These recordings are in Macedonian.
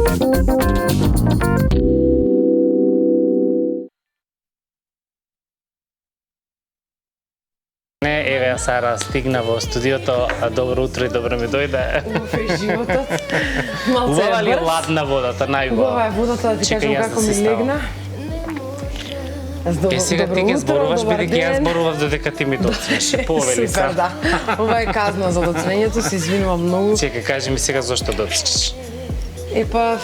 Еве Сара стигна во студиото. Добро утро и добро ми дојде. Убав е животот. Малце Убава ли ладна водата, најубава? Убава е водата, да ти кажам како ми легна. Сега ти ќе зборуваш, бидејќи јас зборував додека ти ми доцнеш. Повели се. Супер, да. Ова е казна за доцнењето, се извинувам многу. Чекај, кажи ми сега зошто доцнеш? Епа...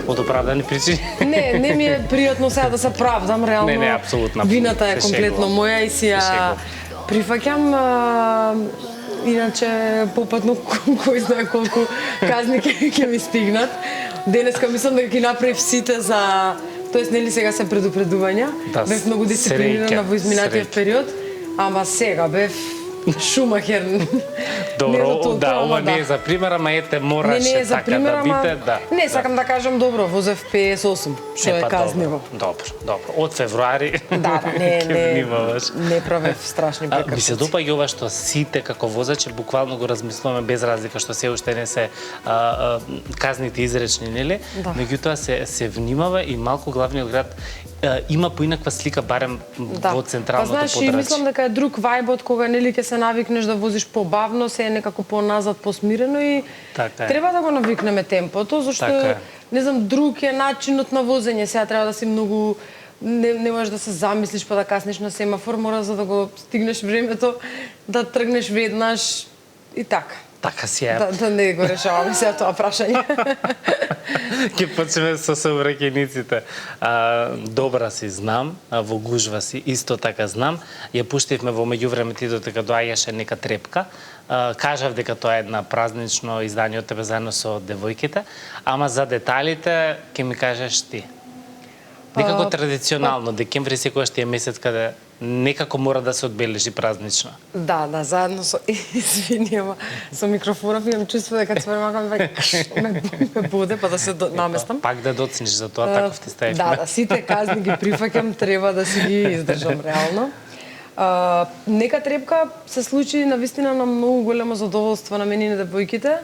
Од оправдани причини? Не ми е пријатно сега да се правдам, реално. Не, апсолутно. Вината е комплетно моја и си ја прифаќам. Иначе попатно кој знае колку казни ќе ми стигнат. Денеска мислам да ги направив сите за... Тоест, нели сега се предупредувања. Бев многу дисциплинирана во изминатиот период, ама сега бев Шумахер. Добро, да, ова не е за пример, ама ете мораше така да биде, да. Не, сакам да кажам добро, возев 58, што е казниво. Добро. Од февруари. Да, не правев страшни прекршици. Ми се допаѓа ова што сите како возачи буквално го размислуваме без разлика што се уште не се казните изречни, нели? Меѓутоа се внимава и малку главниот град има поинаква слика барем во централното подрачје. Па знаеш, мислам дека е друг вајбот кога нели ќе се навикнеш да возиш побавно, се е некако поназад, посмирено и треба да го навикнеме темпото, зашто не знам, друг е начинот на возење. Сега треба да си многу не можеш да се замислиш па да каснеш на семафор, мора за да го стигнеш времето да тргнеш веднаш и така. Така си е. Да не го решаваме сега тоа прашање. Ке почнеме со сообраќајниците. Добра си знам, во гужва си исто така знам. Ја пуштивме во меѓувремето додека доаѓаше нека трепка. Кажав дека тоа е една празнично издание од тебе заедно со девојките, ама за деталите ќе ми кажеш ти. Некако традиционално, декември секогаш ти е месец каде некако мора да се одбележи празнично. Да, заедно со... Извини, ама со микрофонов имам чувство дека цврмакам ме буде, па да се наместам. Пак да доцниш за тоа, таков ти ставивме. Да, сите казни ги прифаќам, треба да си ги издржам реално. Нека трепка се случи навистина на многу големо задоволство на мене и на девојките.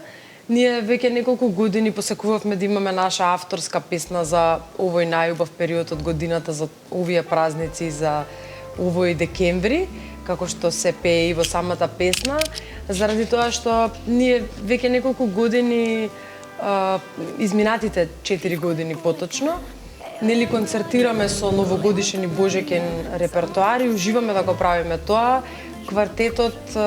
Ние веќе неколку години посекувавме да имаме наша авторска песна за овој најубав период од годината, за овие празници, за овој декември, како што се пее и во самата песна, заради тоа што ние веќе неколку години, изминатите 4 години поточно, нели концертираме со новогодишен и божеќен репертоар и уживаме да го правиме тоа. Квартетот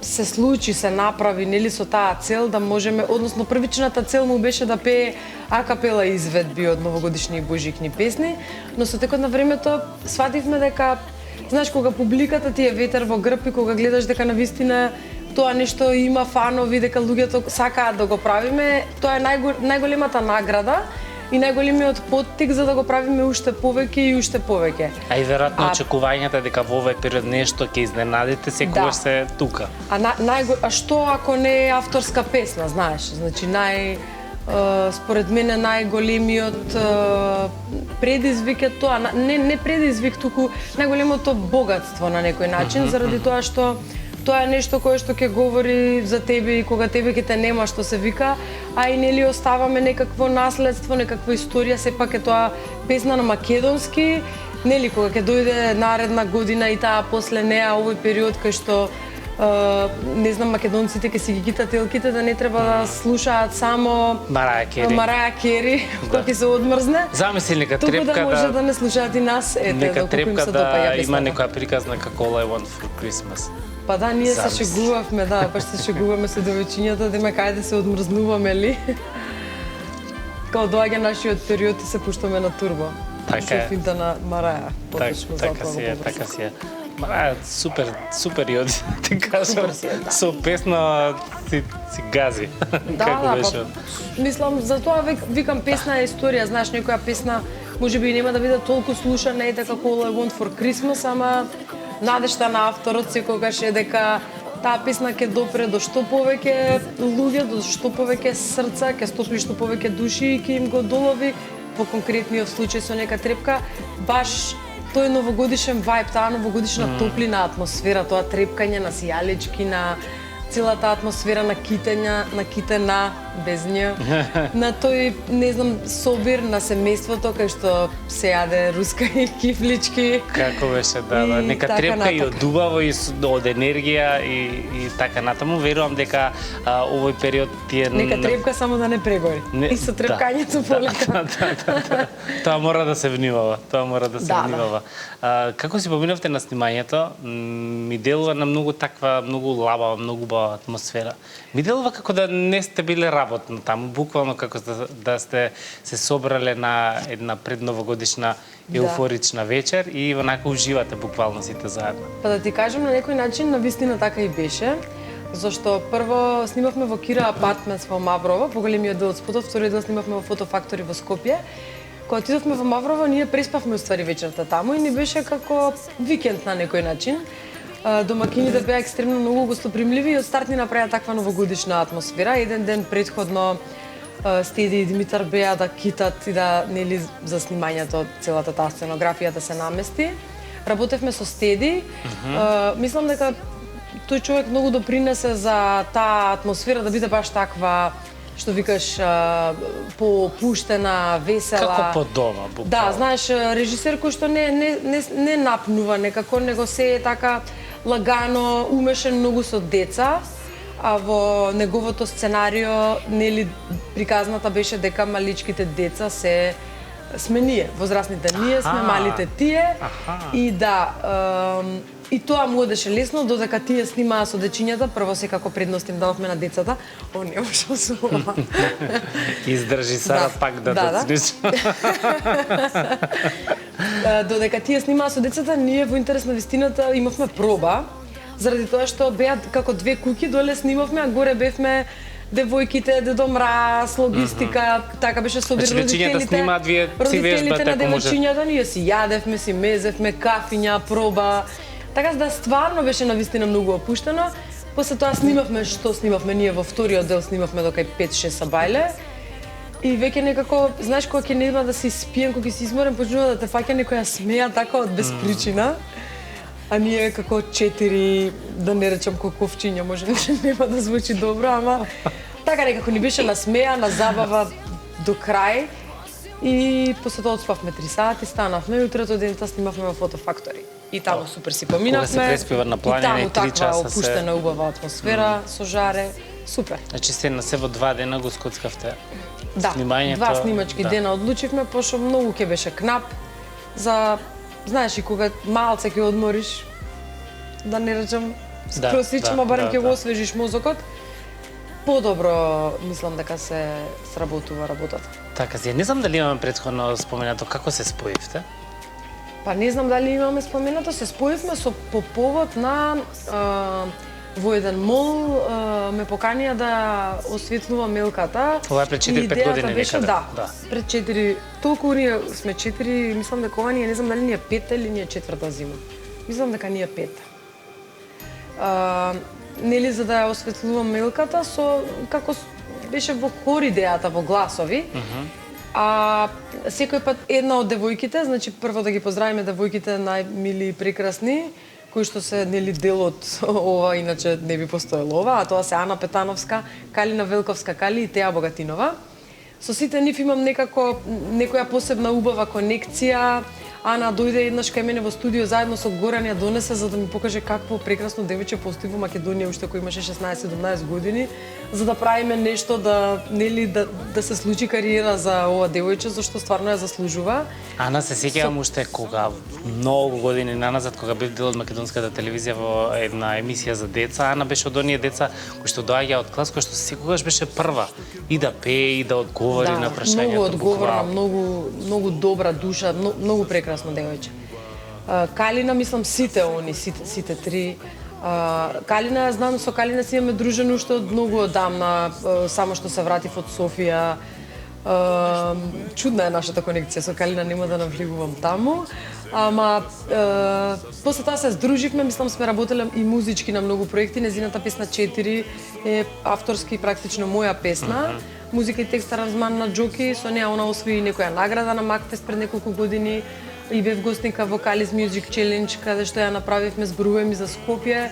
се случи, се направи, нели со таа цел да можеме, односно првичната цел му беше да пее акапела изведби од новогодишни и божикни песни, но со текот на времето свативме дека, знаеш, кога публиката ти е ветер во грб и кога гледаш дека навистина тоа нешто има фанови, дека луѓето сакаат да го правиме, тоа е најголемата награда и најголемиот поттик за да го правиме уште повеќе и уште повеќе. А и веројатно очекувањата дека во овој период нешто ќе изненадите, секогаш се тука. А што ако не е авторска песна, знаеш? Значи според мене најголемиот предизвик е тоа, не предизвик, туку најголемото богатство на некој начин, заради тоа што тоа е нешто кое што ќе говори за тебе и кога тебе ќе те нема, што се вика, а и нели оставаме некакво наследство, некаква историја, сепак е тоа песна на македонски, нели кога ќе дојде наредна година и таа после неа овој период кај што не знам, македонците ќе си ги гитат елките, да не треба да слушаат само Мараја Кери, кога ќе се одмрзне. Замисли нека трепка да може да не слушаат и нас, нека трепка да има некоја приказна како All I Want for Christmas. Па да, ние се шегувавме, баш се шегуваме со девојчињата, дема кај да се одмрзнуваме ли. Као доаѓа нашиот период и се пуштаме на турбо. Така е. Финта на Мараја. Така си е. Мараја, супер јоди, ти кажам, со песна си гази. Да, мислам, за тоа викам песна е историја, знаеш, некоја песна може би нема да биде толку слушана и така All I Want for Christmas, ама надежта на авторот секогаш е дека таа песна ќе допре до што повеќе луѓе, до што повеќе срца, ќе стопи што повеќе души и ќе им го долови, во конкретниот случај со нека трепка, баш тој новогодишен вајб, таа новогодишна топлина атмосфера, тоа трепкање на сијалечки, на целата атмосфера на китење, на без неа. На тој, не знам, собир на семејството кај што се јаде руска и кифлички. Како беше, да, нека така трепка и натака. од убаво и од енергија и така натаму. Верувам дека овој период тие Нека трепка само да не прегори. И со трепкањето полека. Тоа мора да се внимава. Тоа мора да се Да, да. внимава. Како си поминавте на снимањето, ми делува на многу таква, многу лабава, многу убава атмосфера. Ми делува како да не сте биле работно таму, буквално како да сте се собрале на една предновогодишна еуфорична вечер и онака уживате буквално сите заедно. Па да ти кажам, на некој начин, навистина така и беше. Зашто прво снимавме во Кира Апартментс во Маврово, поголемиот дел од спотот, вториот дел снимавме во Фотофактори во Скопје. Кога отидовме во Маврово, ние преспавме уствари вечерта таму и ни беше како викенд на некој начин. Домакините беа екстремно многу гостопримливи и од старт ни направија таква новогодишна атмосфера. Еден ден претходно Стеди и Димитар беа да китат и да нели за снимањето целата таа сценографија да се намести. Работевме со Стеди. Мислам дека тој човек многу допринесе за таа атмосфера да биде баш таква, што викаш, попуштена, весела. Како по дома, буквално. Да, знаеш, режисер кој што не напнува некако, него се е така лагано, умешен многу со деца, а во неговото сценарио, нели, приказната беше дека маличките деца сме ние, возрастните ние сме, малите тие. И да, и тоа му одеше лесно, додека тие снимаа со дечињата, прво секако предност им дававме на децата. О, не можам со ова. Издржи Сара пак да доцниш. Додека тие снимаа со децата, ние во интерес на вистината имавме проба, заради тоа што беа како две куки, доле снимавме, а горе бевме девојките, Дедо Мраз, логистика, така беше собир родителите. Значи, снимаат, вие си вежбате, на девојчињата, ние си јадевме, си мезевме, кафиња, проба. Така да стварно беше навистина многу опуштено. После тоа снимавме што снимавме ние во вториот дел, снимавме до кај 5-6 сабајле. И веќе некако, знаеш, кога ќе нема да се испием, кога ќе си изморен, почнува да те фаќа некоја смеја така од без причина. А ние како 4, да не речам коковчиња, може нема да звучи добро, ама така некако ни беше на смеја, на забава до крај. И после тоа отспавме 3 сати, станавме и утрето дента снимавме во Фотофактори. И таму супер си поминавме. Кога се преспива на планина и 3 часа се... И таму таква опуштена убава атмосфера, со жаре, супер. Значи се на се во 2 дена го скоцкавте снимањето. Да, 2 снимачки дена одлучивме, пошто многу ќе беше кнап за, знаеш, и кога малце ќе одмориш, да не речам скросич, ма барем ќе го освежиш мозокот, подобро мислам дека се сработува работата. Така, не знам дали имаме претходно споменато како се споивте? Па не знам дали имаме споменато, се споивме по повод на во еден мол ме поканија да осветлувам мелката. Ова е пред 4-5 години беше, некаде. Да, пред 4, толку ние сме 4, мислам дека ова ние не знам дали ние 5 или ние 4-та зима. Мислам дека ние 5. Нели за да ја осветлувам мелката како беше во хор идејата во гласови. А секој пат една од девојките, значи прво да ги поздравиме девојките најмили и прекрасни, кои што се нели дел од ова, иначе не би постоело ова, а тоа се Ана Петановска, Калина Велковска Кали и Теа Богатинова. Со сите нив имам некако некоја посебна убава конекција. Ана дојде еднаш кај мене во студио заедно со Горан ја донесе за да ми покаже какво прекрасно девојче постои во Македонија уште кој имаше 16-17 години, за да правиме нешто да нели да се случи кариера за ова девојче зашто стварно ја заслужува. Ана се сеќавам уште кога многу години наназад кога бев дел од македонската телевизија во една емисија за деца, Ана беше од оние деца кои што доаѓа од клас, кои што секогаш беше прва и да пее и да одговори на прашањата. Многу одговорна, многу добра душа, многу прекрасно девојче. Калина, мислам сите три. Калина, знам, со Калина си имаме дружено уште од многу одамна, само што се вратив од Софија. Чудна е нашата конекција со Калина, нема да навлегувам таму. Ама после тоа се здруживме, мислам сме работеле и музички на многу проекти. Незината песна 4 е авторски практично моја песна. Музика и текст аранжман на Джоки, со неа она освои некоја награда на Макфест пред неколку години. И бев гостинка во Калис Music Challenge, каде што ја направивме зборуваме за Скопје,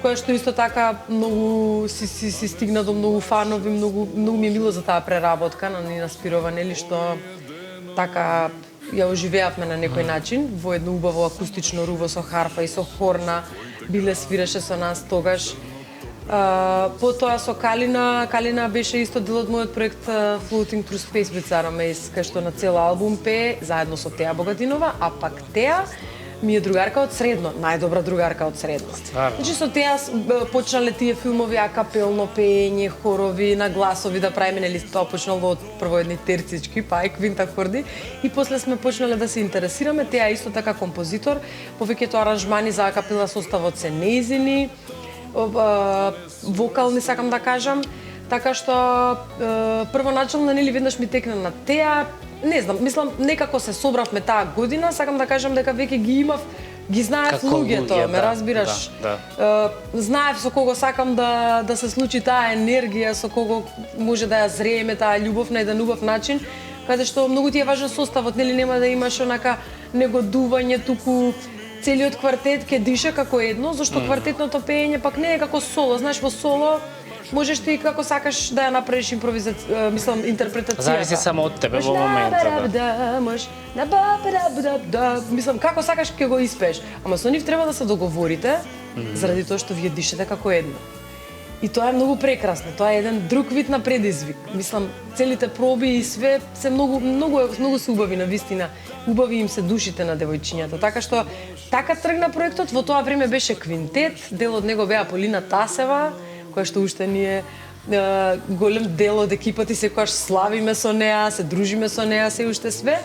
која што исто така многу си стигна до многу фанови, многу ми е мило за таа преработка на Нина Спирова, нели, што така ја оживеавме на некој начин во едно убаво акустично руво со харфа и со хорна, биле свираше со нас тогаш. Потоа со Калина беше исто дел од мојот проект Floating Through Space with Sarah Mace, кај што на цел албум пее заедно со Теа Богатинова, а пак Теа ми е другарка од средно, најдобра другарка од средно. Значи со Теа почнале тие филмови акапелно пеење, хорови, на гласови да правиме, нели, тоа почнало од прво едни терцички, па и квинтакорди, и после сме почнале да се интересираме. Теа исто така композитор, повеќето аранжмани за акапела составот се нејзини, вокални сакам да кажам, така што првоначално, нели, веднаш ми текна на Теа, не знам, мислам некако се собравме таа година, сакам да кажам дека веќе ги знаев луѓето, ме разбираш. Знаев со кого сакам да се случи таа енергија, со кого може да ја зрееме таа љубов на еден убав начин, каде што многу ти е важен составот, нели, нема да имаш онака негодување, туку целиот квартет ќе диша како едно, зашто квартетното пеење пак не е како соло, знаеш, во соло можеш ти како сакаш да ја направиш импровизација, мислам, интерпретацијата. Зависи само од тебе во моментот. Мислам, како сакаш ќе го испееш. Ама со нив треба да се договорите, заради тоа што вие дишете како едно. И тоа е многу прекрасно, тоа е еден друг вид на предизвик. Мислам, целите проби и све се многу се убави, на вистина. Убави им се душите на девојчињата. Така што така тргна проектот, во тоа време беше квинтет, дел од него беа Полина Тасева, која што уште ни е голем дел од екипата и секогаш славиме со неа, се дружиме со неа, се уште све.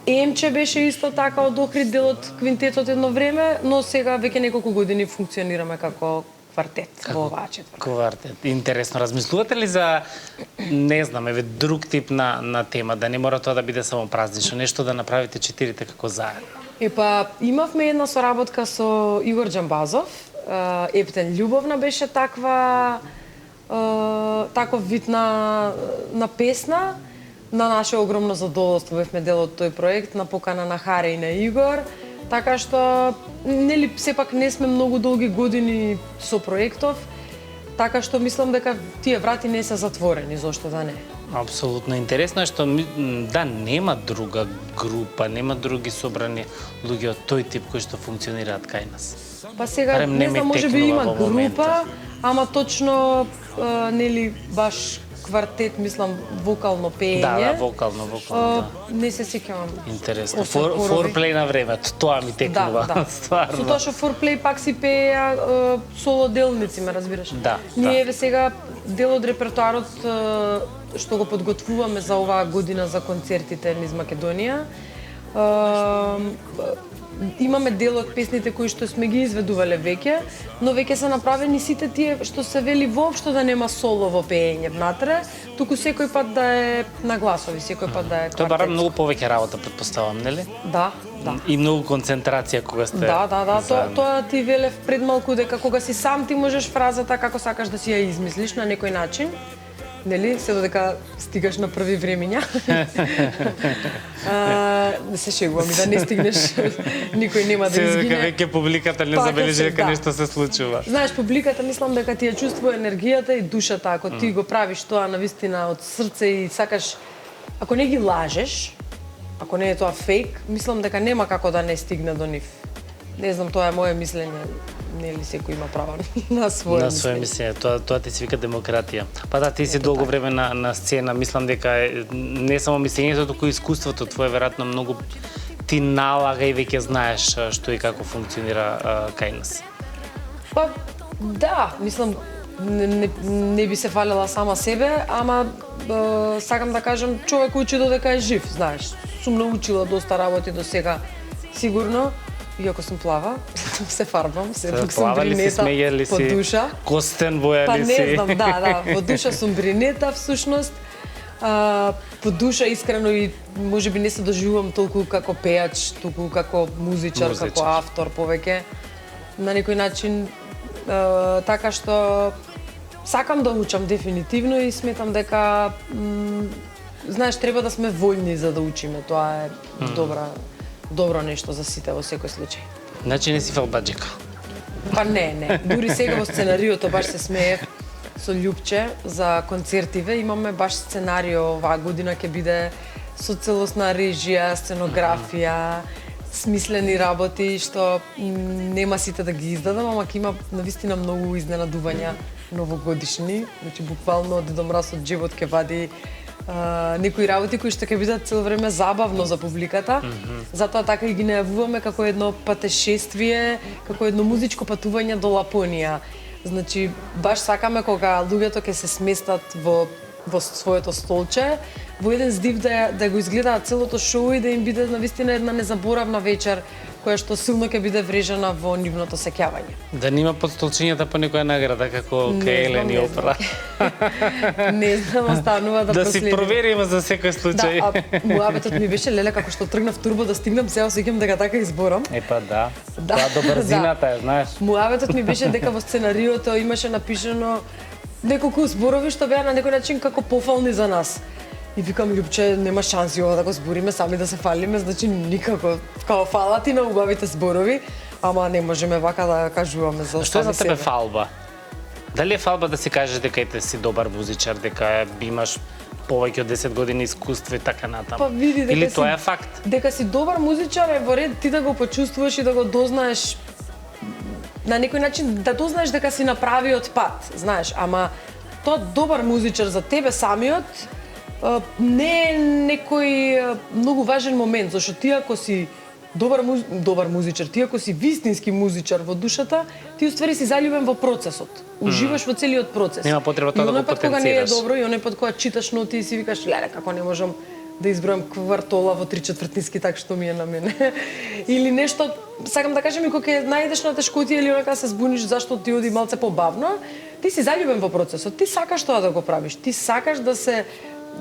Емче беше исто така од Охрид дел од квинтетот едно време, но сега веќе неколку години функционираме како квартет во оваа четвртка. Квартет. Интересно, размислувате ли за, не знам, еве друг тип на тема, да не мора тоа да биде само празнично, нешто да направите четирите како заедно? Имавме една соработка со Игор Џамбазов, Ептен љубовна беше таков вид на песна. На наше огромно задоволство бевме дел од тој проект, на покана на Харе и на Игор. Така што, нели, сепак не сме многу долги години со проектов, така што мислам дека тие врати не се затворени, зошто да не. Апсолутно интересно е што да нема друга група, нема други собрани луѓе од тој тип кои што функционираат кај нас. Па сега не знам, можеби има група, ама точно нели баш квартет, мислам, вокално пеење. Да, вокално, да. Не се сеќавам. Интересно. Форплей на времето, тоа ми текнува. Да. Стварно. Со тоа што форплей пак си пееа соло делници, ме разбираш? Да. Ние еве сега дел од репертоарот што го подготвуваме за оваа година за концертите низ Македонија. Имаме дел од песните кои што сме ги изведувале веќе, но веќе се направени сите тие што се вели воопшто да нема солово пеење внатре, туку секој пат да е на гласови, секој пат да е квартет. Тоа бара многу повеќе работа, претпоставам, нели? Да. И многу концентрација кога сте. Да. Тоа ти велев пред малку дека кога си сам ти можеш фразата како сакаш да си ја измислиш на некој начин. Нели, се додека стигаш на први времиња. Се шегувам и да не стигнеш, никој нема да изгине. Се дека веќе публиката не забележи дека нешто се случува. Знаеш, публиката мислам дека ти ја чувствува енергијата и душата, ако ти го правиш тоа навистина од срце и сакаш, ако не ги лажеш, ако не е тоа фейк, мислам дека нема како да не стигне до нив. Не знам, тоа е моje мислење. Нели секој има право на свое мислење. Тоа ти се вика демократија. Па да, ти си долго време на сцена, мислам дека не само мислењето, туку и искуството твое веројатно многу ти налага и веќе знаеш што и како функционира кај нас. Па да, мислам не би се фалела сама себе, ама сакам да кажам, човек учи додека е жив, знаеш. Сум научила доста работи до сега, сигурно. Иако сум плава, се фарбам, сепак сум бринета по душа. Костен боја ли си? Па не знам, да, по душа сум бринета всушност. По душа искрено и можеби не се доживувам толку како пеач, туку како музичар, како автор повеќе. На некој начин, така што сакам да учам дефинитивно и сметам дека знаеш, треба да сме вољни за да учиме, тоа е добро нешто за сите во секој случај. Значи не си фалбаџика? Па не. Дури сега во сценариото баш се смеев со Љупче за концертиве. Имаме баш сценарио оваа година ќе биде со целосна режија, сценографија, смислени работи што нема сите да ги издадам, ама ќе има навистина многу изненадувања новогодишни. Значи буквално Дедо Мраз од џебот ќе вади некои работи кои што ќе бидат цело време забавно за публиката. Затоа така и ги најавуваме како едно патешествие, како едно музичко патување до Лапонија. Значи баш сакаме кога луѓето ќе се сместат во своето столче, во еден здив да го изгледаат целото шоу и да им биде навистина една незаборавна вечер која што силно ќе биде врежена во нивното сеќавање. Да нема под столчињата по некоја награда како кај Елени Опра. Не знам, останува да проследим. Да си провериме за секој случај. Да, муабетот ми беше леле како што тргнав турбо да стигнам, сега осеќам дека така изборам. Епа да. Тоа до брзината е, знаеш. Муабетот ми беше дека во сценариото имаше напишано неколку зборови што беа на некој начин како пофални за нас. И викам, Љупче, нема шанси ова да го збориме, сами да се фалиме, значи никако. Као фала ти на убавите зборови, ама не можеме вака да кажуваме за Што е за тебе себе. фалба? Дали е фалба да си кажеш дека ти си добар музичар, дека имаш повеќе од 10 години искуство и така натаму? Па види дека или си, тоа е факт? Дека си добар музичар е во ред ти да го почувствуваш и да го дознаеш на некој начин, да дознаеш дека си на правиот пат, знаеш, ама тоа добар музичар за тебе самиот не е некој многу важен момент, зашто ти ако си добар музичар, ти ако си вистински музичар во душата, ти уствари си заљубен во процесот. Уживаш во целиот процес. Нема потреба тоа да го потенцираш. И кога не е добро и оној пат кога читаш ноти и си викаш, леле, како не можам да избројам квартола во 3/4 так што ми е на мене. Или нешто, сакам да кажам, и кога ќе најдеш на тешкотија или онака се збуниш зашто ти оди малце побавно, ти си заљубен во процесот, ти сакаш тоа да го правиш, ти сакаш да се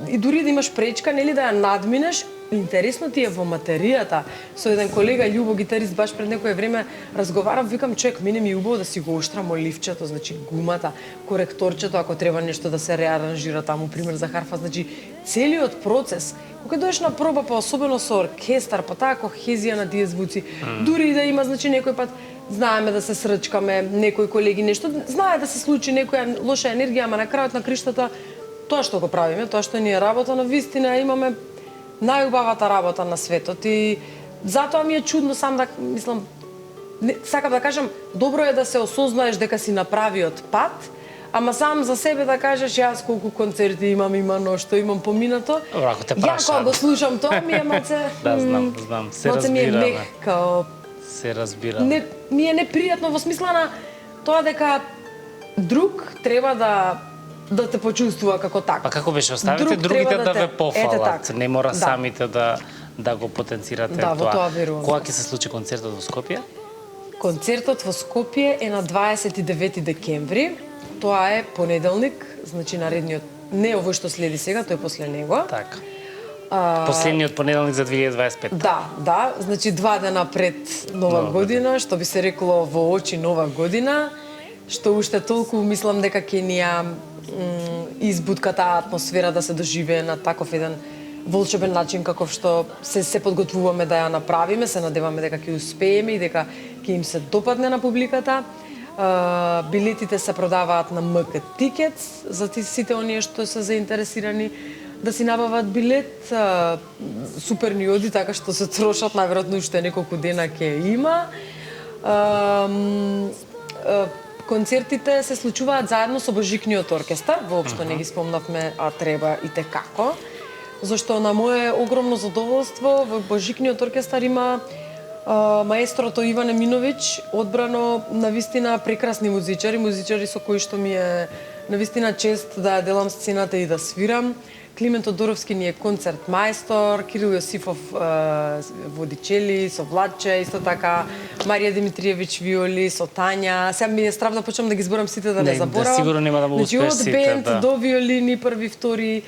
и дури да имаш пречка, нели да ја надминеш. Интересно ти е во материјата. Со еден колега, љубо гитарист, баш пред некое време разговарав, викам, човек, мене ми е убаво да си гооштрам оливчето, значи гумата, коректорчето, ако треба нешто да се реаранжира таму, пример за харфа, значи целиот процес. Кога доеш на проба, па особено со оркестар, па таа кохезија на тие звуци, дури и да има, значи некој пат знаеме да се срчкаме, некои колеги нешто, знае да се случи некоја лоша енергија, ама на крајот на криштата тоа што го правиме, тоа што ни е работа, на вистина имаме најубавата работа на светот и затоа ми е чудно сам да мислам, сакам да кажам, добро е да се осознаеш дека си на правиот пат, ама сам за себе да кажеш јас колку концерти имам што имам поминато. Ако те ја кога го слушам тоа ми е малце да, знам, се малце ми е разбираме. мек, као се разбирам. ми е непријатно во смисла на тоа дека друг треба да те почувствува како така. Па како беше, оставите другите да ве пофалат, не мора самите да го потенцирате тоа. тоа. Во тоа верувам. Кога ќе се случи концертот во Скопје? Концертот во Скопје е на 29 декември. Тоа е понеделник, значи наредниот, не овој што следи сега, тој после него. Така. Последниот понеделник за 2025. Да, значи 2 дена пред Нова година, што би се рекло во очи Нова година, што уште толку мислам дека ќе ни ја избутка таа атмосфера да се доживее на таков еден волшебен начин каков што се подготвуваме да ја направиме, се надеваме дека ќе успееме и дека ќе им се допадне на публиката. Билетите се продаваат на МК Tickets за сите оние што се заинтересирани да си набават билет. Супер ни оди така што се трошат, најверојатно уште неколку дена ќе има. Концертите се случуваат заедно со Божикниот оркестар, воопшто не ги спомнавме, а треба и те како. Зашто на мое огромно задоволство во Божикниот оркестар има маестрото Иван Еминовиќ, одбрано навистина прекрасни музичари со кои што ми е навистина чест да ја делам сцената и да свирам. Климент Тодоровски ни е концерт маестор, Кирил Јосифов водичели со Владче, исто така Марија Димитриевиќ виоли со Тања. Сега ми е страв да почнам да ги зборам сите да не заборавам. Да, сигурно нема да му успееш сите, од бенд до виолини, први, втори.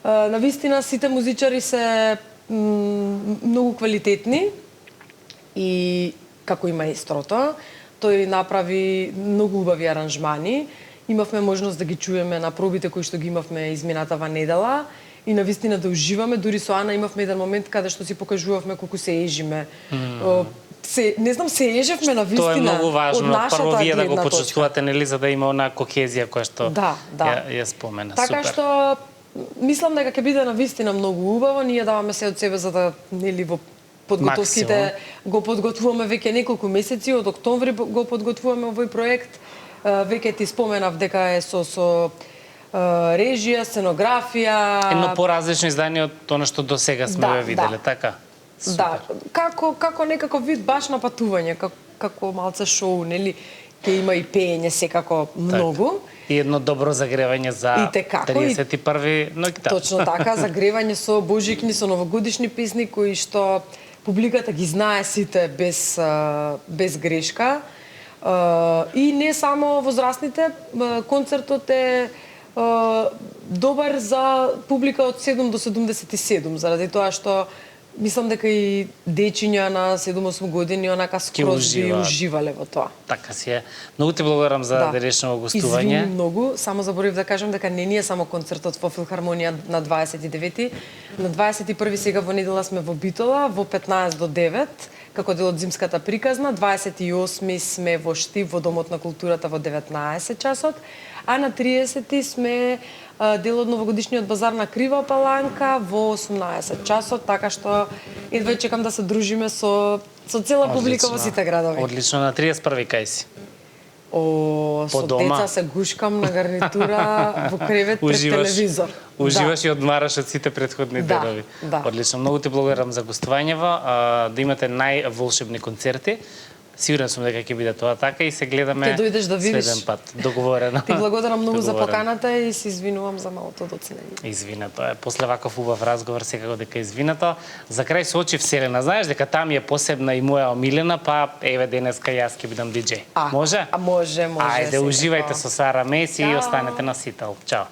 Навистина сите музичари се многу квалитетни и како и маестрото, тој направи многу убави аранжмани. Имавме можност да ги чуеме на пробите кои што ги имавме изминатава недела и навистина да уживаме. Дури со Ана имавме еден момент каде што си покажувавме колку се ежиме. не знам, се ежевме на вистина. Тоа е многу од важно. нашата Прво вие да го гледна точка. почувствувате, нели, за да има онаа кохезија која што ја спомена. Така Супер. што мислам дека ќе биде на вистина многу убаво. Ние даваме се од себе за да, нели, во подготовките го подготвуваме веќе неколку месеци, од октомври го подготвуваме овој проект. Веќе ти споменав дека е со режија, сценографија. Едно поразлично издание од она што до сега сме ве виделе, така? Супер. Да, како некако вид баш на патување, како малце шоу, нели, ќе има и пеење секако многу. И едно добро загревање за 31 ноќта. Точно така, загревање со божикни, со новогодишни песни кои што публиката ги знае сите без грешка. И не само возрастните, концертот е добар за публика од 7 до 77, заради тоа што мислам дека и дечиња на 7-8 години онака скроз би уживале во тоа. Така си е. Многу ти благодарам за денешното гостување. Извини многу, само заборив да кажам дека не ни е само концертот во Филхармонија на 29-ти. На 21-ви сега во недела сме во Битола, во 15 до 9, како дел од зимската приказна. 28-ми сме во Штип, во Домот на културата во 19 часот. А на 30-ти сме дел од новогодишниот базар на Крива Паланка во 18 часот, така што едва чекам да се дружиме со цела публика во сите градови. Одлично, на 31-ви кај си? Со деца се гушкам на гарнитура во кревет пред телевизор. Уживаш и одмараш од сите претходни денови. Одлично, многу ти благодарам за гостувањето, да имате најволшебни концерти. Сигурен сум дека ќе биде тоа така и се гледаме следен пат. Договорено. Ти благодарам многу за поканата и се извинувам за малото доцнење. Извинато е. После ваков убав разговор секако дека извинато. За крај со очи вселена. Знаеш дека таа ми е посебна и моја омилена, па еве денеска јас ќе бидам диџеј. Може? Може. Ајде, уживајте со Сара Меси и останете на Сител. Чао.